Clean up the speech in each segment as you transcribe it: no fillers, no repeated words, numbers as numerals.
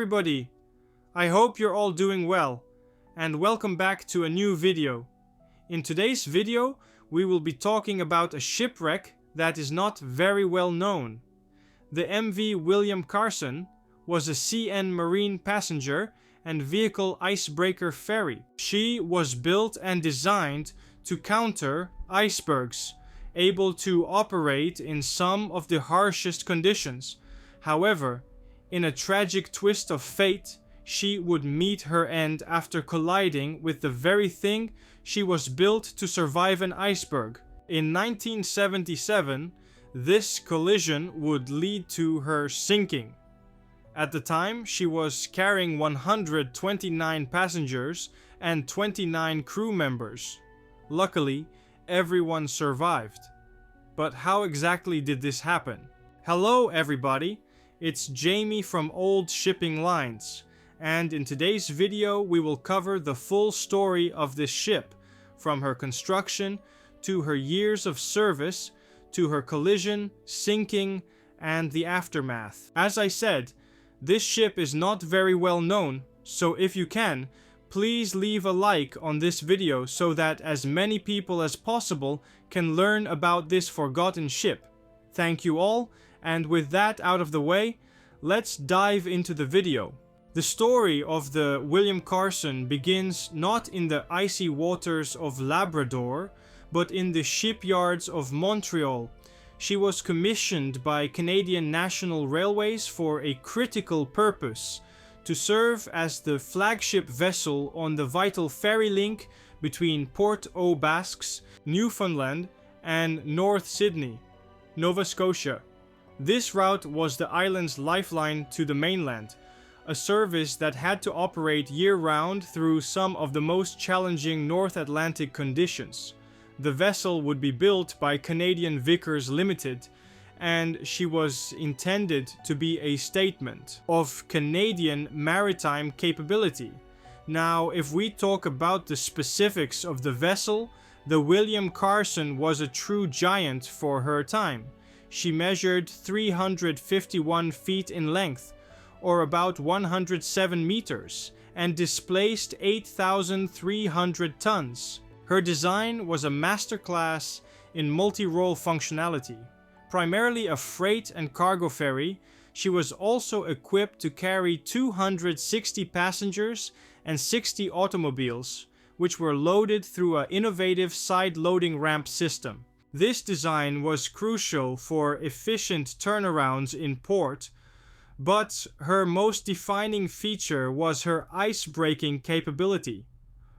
everybody! I hope you're all doing well, and welcome back to a new video. In today's video, we will be talking about a shipwreck that is not very well known. The MV William Carson was a CN Marine passenger and vehicle icebreaker ferry. She was built and designed to counter icebergs, able to operate in some of the harshest conditions. However, in a tragic twist of fate, she would meet her end after colliding with the very thing she was built to survive, an iceberg. In 1977, this collision would lead to her sinking. At the time, she was carrying 129 passengers and 29 crew members. Luckily, everyone survived. But how exactly did this happen? Hello everybody, it's Jamie from Old Shipping Lines, and in today's video we will cover the full story of this ship, from her construction to her years of service to her collision, sinking, and the aftermath. As I said, this ship is not very well known, so if you can, please leave a like on this video so that as many people as possible can learn about this forgotten ship. Thank you all, and with that out of the way, let's dive into the video. The story of the William Carson begins not in the icy waters of Labrador, but in the shipyards of Montreal. She was commissioned by Canadian National Railways for a critical purpose, to serve as the flagship vessel on the vital ferry link between Port aux Basques, Newfoundland, and North Sydney, Nova Scotia. This route was the island's lifeline to the mainland, a service that had to operate year-round through some of the most challenging North Atlantic conditions. The vessel would be built by Canadian Vickers Limited, and she was intended to be a statement of Canadian maritime capability. Now, if we talk about the specifics of the vessel, the William Carson was a true giant for her time. She measured 351 feet in length, or about 107 meters, and displaced 8,300 tons. Her design was a masterclass in multi-role functionality. Primarily a freight and cargo ferry, she was also equipped to carry 260 passengers and 60 automobiles, which were loaded through an innovative side-loading ramp system. This design was crucial for efficient turnarounds in port, but her most defining feature was her ice-breaking capability.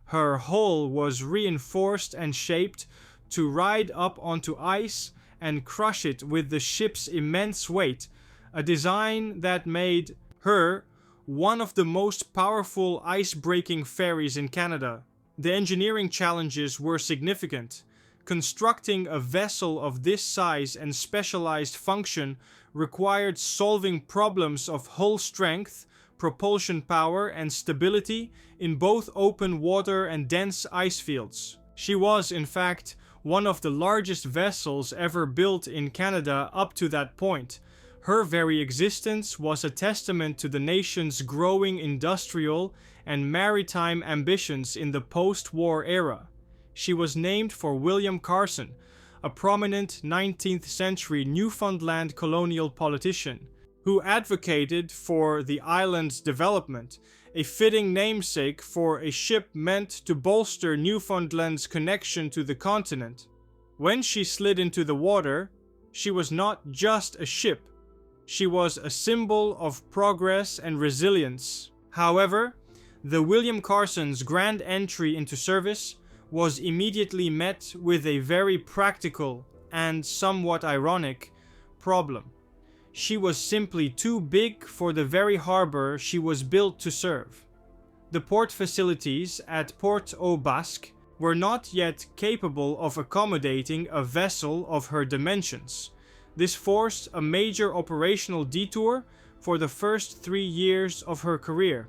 Her hull was reinforced and shaped to ride up onto ice and crush it with the ship's immense weight, a design that made her one of the most powerful ice-breaking ferries in Canada. The engineering challenges were significant. Constructing a vessel of this size and specialized function required solving problems of hull strength, propulsion power, and stability in both open water and dense ice fields. She was, in fact, one of the largest vessels ever built in Canada up to that point. Her very existence was a testament to the nation's growing industrial and maritime ambitions in the post-war era. She was named for William Carson, a prominent 19th century Newfoundland colonial politician, who advocated for the island's development, a fitting namesake for a ship meant to bolster Newfoundland's connection to the continent. When she slid into the water, she was not just a ship, she was a symbol of progress and resilience. However, the William Carson's grand entry into service was immediately met with a very practical and somewhat ironic problem. She was simply too big for the very harbor she was built to serve. The port facilities at Port aux Basques were not yet capable of accommodating a vessel of her dimensions. This forced a major operational detour for the first 3 years of her career.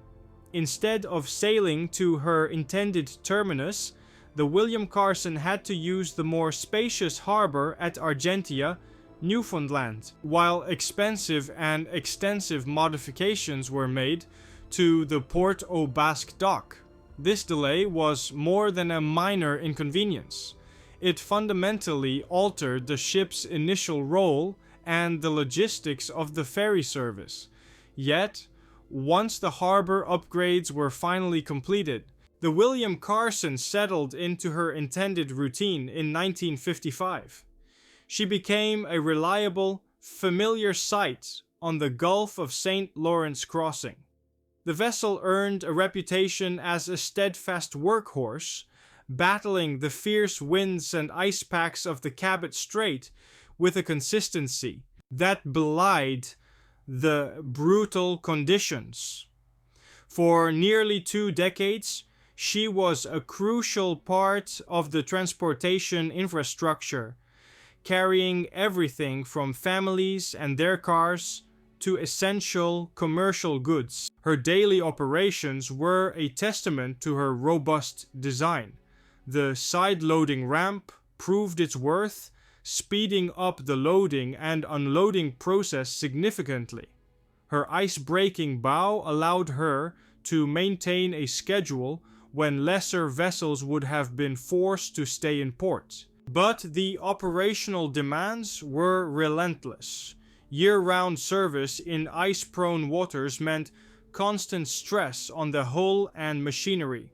Instead of sailing to her intended terminus, the William Carson had to use the more spacious harbor at Argentia Newfoundland, while expensive and extensive modifications were made to the Port au Basque dock. This delay was more than a minor inconvenience. It fundamentally altered the ship's initial role and the logistics of the ferry service. Yet, once the harbor upgrades were finally completed, the William Carson settled into her intended routine in 1955. She became a reliable, familiar sight on the Gulf of St. Lawrence crossing. The vessel earned a reputation as a steadfast workhorse, battling the fierce winds and ice packs of the Cabot Strait with a consistency that belied the brutal conditions. For nearly 2 decades, she was a crucial part of the transportation infrastructure, carrying everything from families and their cars to essential commercial goods. Her daily operations were a testament to her robust design. The side-loading ramp proved its worth, speeding up the loading and unloading process significantly. Her ice-breaking bow allowed her to maintain a schedule when lesser vessels would have been forced to stay in port. But the operational demands were relentless. Year-round service in ice-prone waters meant constant stress on the hull and machinery.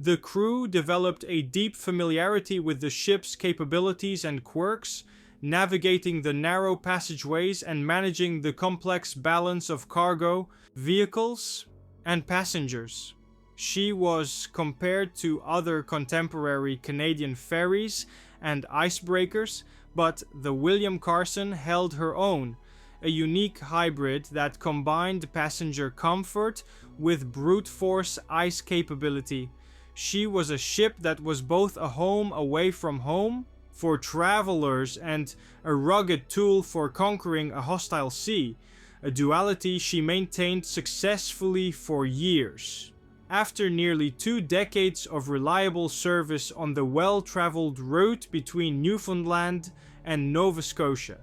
The crew developed a deep familiarity with the ship's capabilities and quirks, navigating the narrow passageways and managing the complex balance of cargo, vehicles, and passengers. She was compared to other contemporary Canadian ferries and icebreakers, but the William Carson held her own, a unique hybrid that combined passenger comfort with brute force ice capability. She was a ship that was both a home away from home for travelers and a rugged tool for conquering a hostile sea, a duality she maintained successfully for years. After nearly 2 decades of reliable service on the well-traveled route between Newfoundland and Nova Scotia,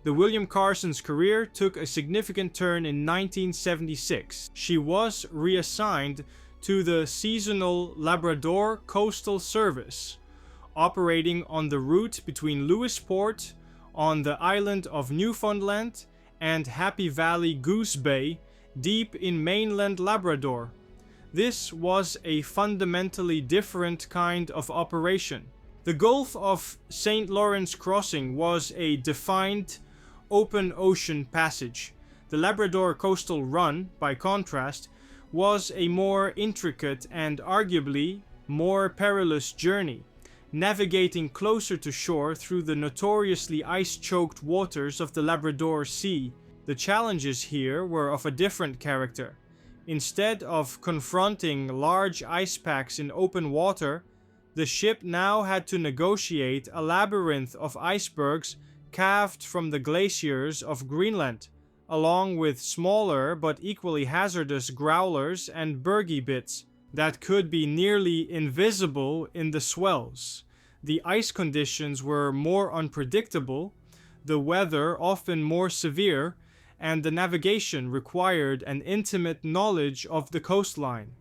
the William Carson's career took a significant turn in 1976. She was reassigned to the seasonal Labrador Coastal Service, operating on the route between Lewisport on the island of Newfoundland and Happy Valley Goose Bay, deep in mainland Labrador. This was a fundamentally different kind of operation. The Gulf of St. Lawrence crossing was a defined, open ocean passage. The Labrador coastal run, by contrast, was a more intricate and arguably more perilous journey, navigating closer to shore through the notoriously ice-choked waters of the Labrador Sea. The challenges here were of a different character. Instead of confronting large ice packs in open water, the ship now had to negotiate a labyrinth of icebergs calved from the glaciers of Greenland, along with smaller but equally hazardous growlers and bergy bits that could be nearly invisible in the swells. The ice conditions were more unpredictable, the weather often more severe, and the navigation required an intimate knowledge of the coastline.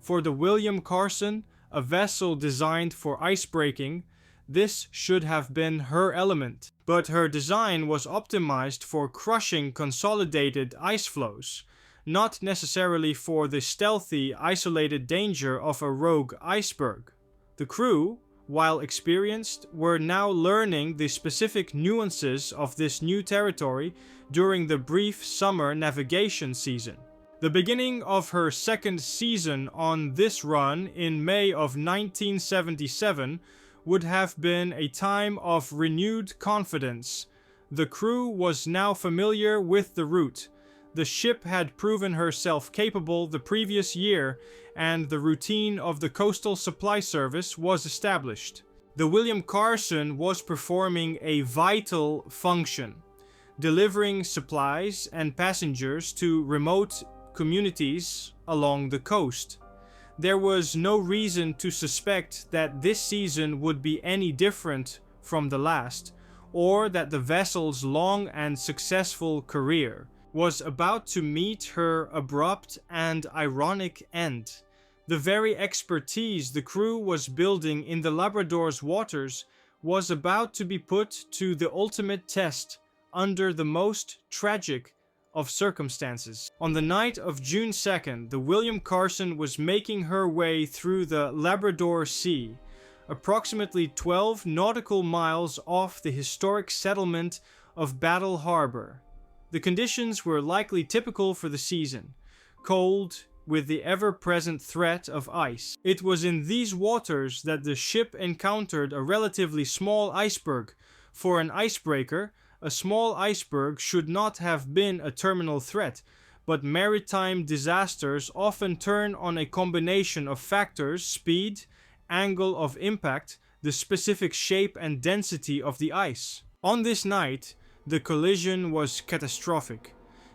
For the William Carson, a vessel designed for icebreaking, this should have been her element. But her design was optimized for crushing consolidated ice flows, not necessarily for the stealthy, isolated danger of a rogue iceberg. The crew, while experienced, were now learning the specific nuances of this new territory during the brief summer navigation season. The beginning of her second season on this run in May of 1977 would have been a time of renewed confidence. The crew was now familiar with the route. The ship had proven herself capable the previous year, and the routine of the coastal supply service was established. The William Carson was performing a vital function, delivering supplies and passengers to remote communities along the coast. There was no reason to suspect that this season would be any different from the last, or that the vessel's long and successful career was about to meet her abrupt and ironic end. The very expertise the crew was building in the Labrador's waters was about to be put to the ultimate test under the most tragic of circumstances. On the night of June 2nd, the William Carson was making her way through the Labrador Sea, approximately 12 nautical miles off the historic settlement of Battle Harbor. The conditions were likely typical for the season: cold, with the ever-present threat of ice. It was in these waters that the ship encountered a relatively small iceberg. For an icebreaker, a small iceberg should not have been a terminal threat, but maritime disasters often turn on a combination of factors: speed, angle of impact, the specific shape and density of the ice. On this night, the collision was catastrophic.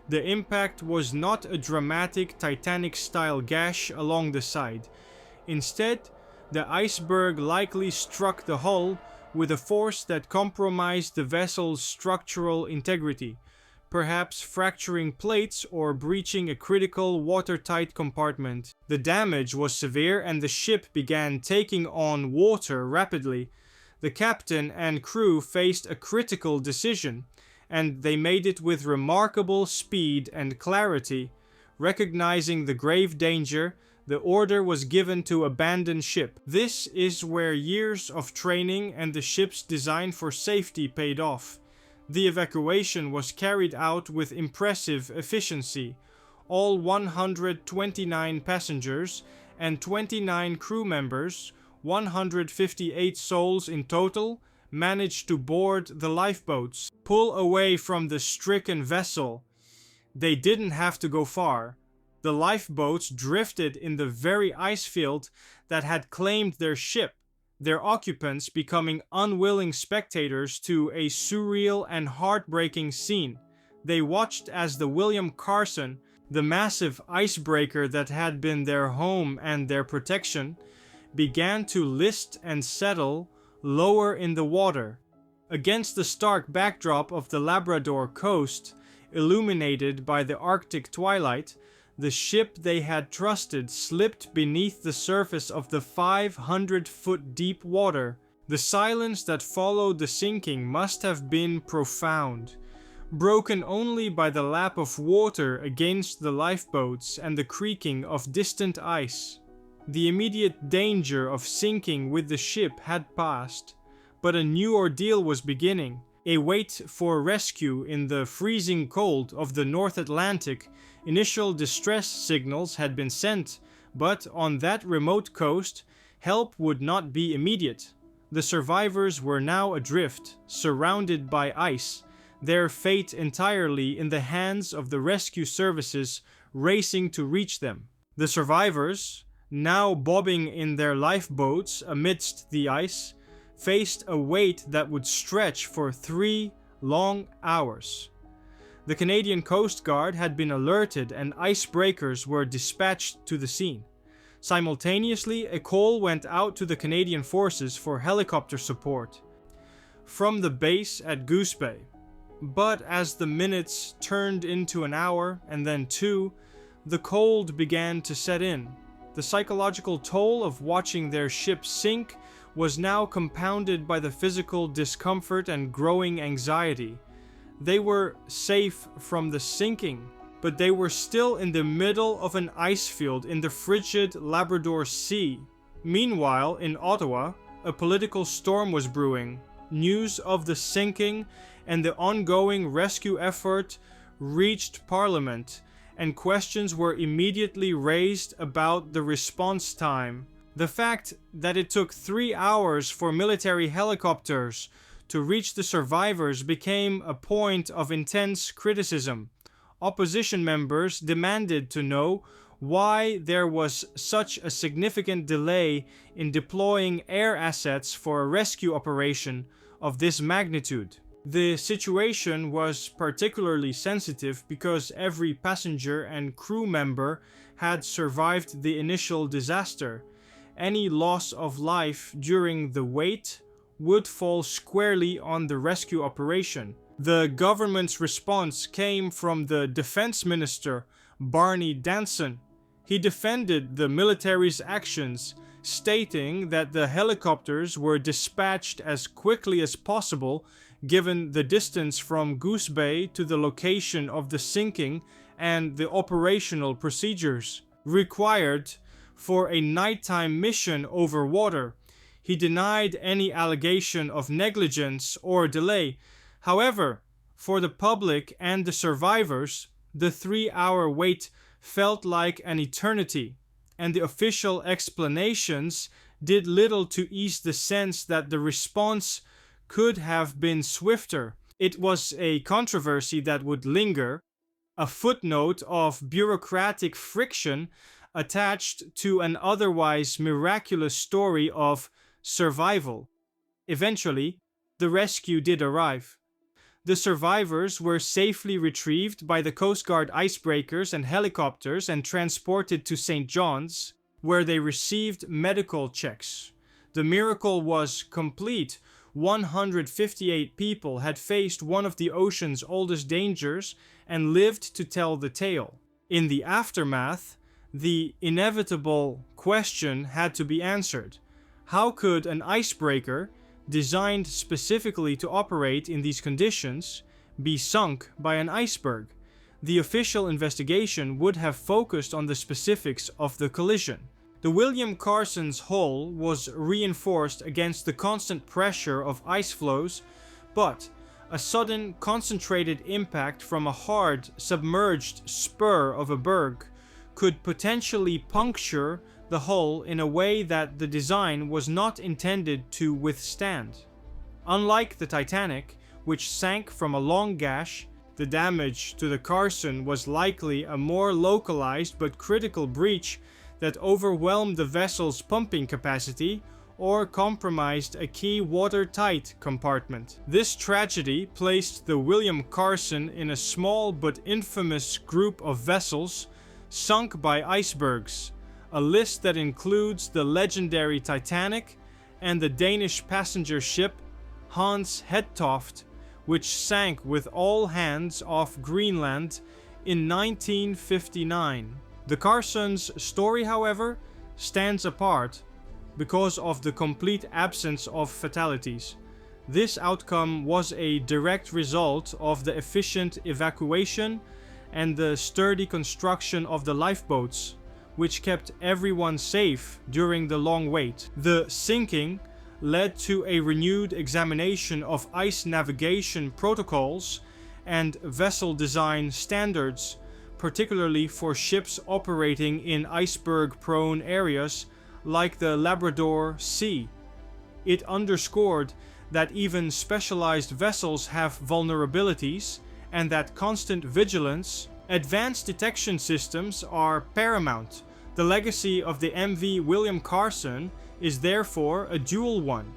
The impact was not a dramatic Titanic-style gash along the side. Instead, the iceberg likely struck the hull with a force that compromised the vessel's structural integrity, perhaps fracturing plates or breaching a critical watertight compartment. The damage was severe and the ship began taking on water rapidly. The captain and crew faced a critical decision, and they made it with remarkable speed and clarity. Recognizing the grave danger, the order was given to abandon ship. This is where years of training and the ship's design for safety paid off. The evacuation was carried out with impressive efficiency. All 129 passengers and 29 crew members, 158 souls in total, managed to board the lifeboats, pull away from the stricken vessel. They didn't have to go far. The lifeboats drifted in the very ice field that had claimed their ship, their occupants becoming unwilling spectators to a surreal and heartbreaking scene. They watched as the William Carson, the massive icebreaker that had been their home and their protection, began to list and settle lower in the water. Against the stark backdrop of the Labrador coast, illuminated by the Arctic twilight, the ship they had trusted slipped beneath the surface of the 500-foot deep water. The silence that followed the sinking must have been profound, broken only by the lap of water against the lifeboats and the creaking of distant ice. The immediate danger of sinking with the ship had passed, but a new ordeal was beginning. A wait for rescue in the freezing cold of the North Atlantic. Initial distress signals had been sent, but on that remote coast, help would not be immediate. The survivors were now adrift, surrounded by ice, their fate entirely in the hands of the rescue services racing to reach them. The survivors, now bobbing in their lifeboats amidst the ice, faced a wait that would stretch for 3 long hours. The Canadian Coast Guard had been alerted and icebreakers were dispatched to the scene. Simultaneously, a call went out to the Canadian forces for helicopter support from the base at Goose Bay. But as the minutes turned into an hour and then 2, the cold began to set in. The psychological toll of watching their ship sink was now compounded by the physical discomfort and growing anxiety. They were safe from the sinking, but they were still in the middle of an ice field in the frigid Labrador Sea. Meanwhile, in Ottawa, a political storm was brewing. News of the sinking and the ongoing rescue effort reached Parliament, and questions were immediately raised about the response time. The fact that it took 3 hours for military helicopters to reach the survivors became a point of intense criticism. Opposition members demanded to know why there was such a significant delay in deploying air assets for a rescue operation of this magnitude. The situation was particularly sensitive because every passenger and crew member had survived the initial disaster. Any loss of life during the wait would fall squarely on the rescue operation. The government's response came from the Defense Minister, Barney Danson. He defended the military's actions, stating that the helicopters were dispatched as quickly as possible given the distance from Goose Bay to the location of the sinking and the operational procedures required for a nighttime mission over water. He denied any allegation of negligence or delay. However, for the public and the survivors, the 3-hour wait felt like an eternity, and the official explanations did little to ease the sense that the response could have been swifter. It was a controversy that would linger, a footnote of bureaucratic friction attached to an otherwise miraculous story of survival. Eventually, the rescue did arrive. The survivors were safely retrieved by the Coast Guard icebreakers and helicopters and transported to St. John's, where they received medical checks. The miracle was complete. 158 people had faced one of the ocean's oldest dangers and lived to tell the tale. In the aftermath, the inevitable question had to be answered. How could an icebreaker, designed specifically to operate in these conditions, be sunk by an iceberg? The official investigation would have focused on the specifics of the collision. The William Carson's hull was reinforced against the constant pressure of ice flows, but a sudden concentrated impact from a hard, submerged spur of a berg could potentially puncture the hull in a way that the design was not intended to withstand. Unlike the Titanic, which sank from a long gash, the damage to the Carson was likely a more localized but critical breach that overwhelmed the vessel's pumping capacity or compromised a key watertight compartment. This tragedy placed the William Carson in a small but infamous group of vessels sunk by icebergs, a list that includes the legendary Titanic and the Danish passenger ship Hans Hedtoft, which sank with all hands off Greenland in 1959. The Carson's story, however, stands apart because of the complete absence of fatalities. This outcome was a direct result of the efficient evacuation and the sturdy construction of the lifeboats, which kept everyone safe during the long wait. The sinking led to a renewed examination of ice navigation protocols and vessel design standards, particularly for ships operating in iceberg-prone areas like the Labrador Sea. It underscored that even specialized vessels have vulnerabilities and that constant vigilance, advanced detection systems are paramount. The legacy of the MV William Carson is therefore a dual one.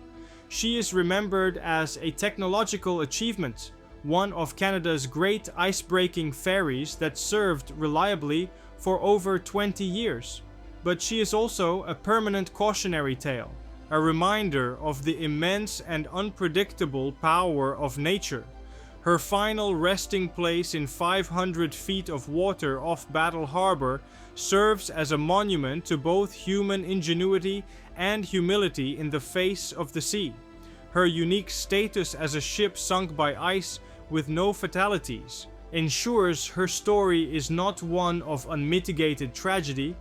She is remembered as a technological achievement, one of Canada's great ice-breaking ferries that served reliably for over 20 years. But she is also a permanent cautionary tale, a reminder of the immense and unpredictable power of nature. Her final resting place in 500 feet of water off Battle Harbor serves as a monument to both human ingenuity and humility in the face of the sea. Her unique status as a ship sunk by ice with no fatalities ensures her story is not one of unmitigated tragedy,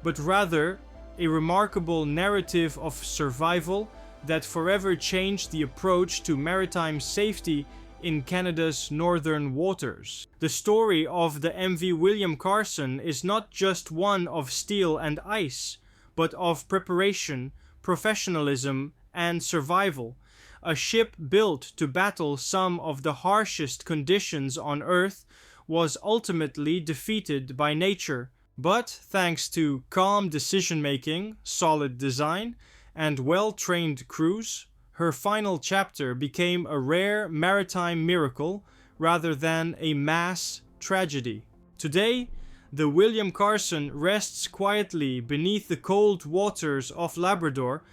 but rather a remarkable narrative of survival that forever changed the approach to maritime safety in Canada's northern waters. The story of the MV William Carson is not just one of steel and ice, but of preparation, professionalism, and survival. A ship built to battle some of the harshest conditions on Earth was ultimately defeated by nature, but thanks to calm decision-making, solid design, and well-trained crews, her final chapter became a rare maritime miracle rather than a mass tragedy. Today, the William Carson rests quietly beneath the cold waters of Labrador,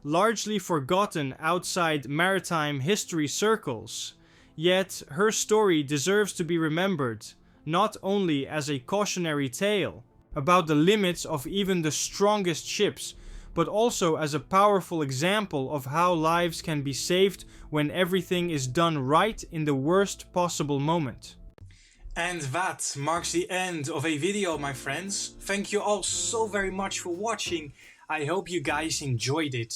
largely forgotten outside maritime history circles. Yet her story deserves to be remembered, not only as a cautionary tale about the limits of even the strongest ships, but also as a powerful example of how lives can be saved when everything is done right in the worst possible moment. And that marks the end of a video, my friends. Thank you all so very much for watching. I hope you guys enjoyed it.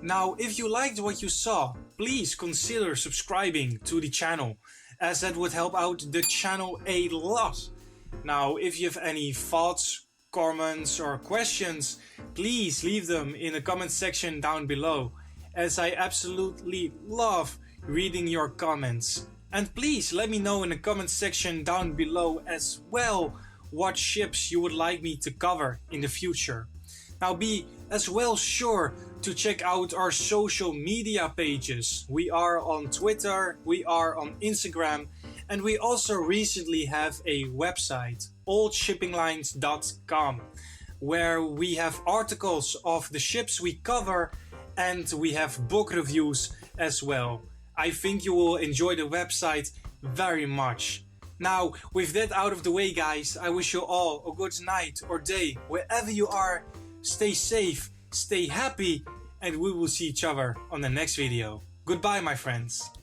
Now, if you liked what you saw, please consider subscribing to the channel, as that would help out the channel a lot. Now, if you have any thoughts, comments or questions, please leave them in the comment section down below, as I absolutely love reading your comments. And please let me know in the comment section down below as well what ships you would like me to cover in the future. Now be as well sure to check out our social media pages. We are on Twitter, we are on Instagram, and we also recently have a website, oldshippinglines.com, where we have articles of the ships we cover and we have book reviews as well. I think you will enjoy the website very much. Now, with that out of the way, guys, I wish you all a good night or day, wherever you are. Stay safe, stay happy, and we will see each other on the next video. Goodbye, my friends.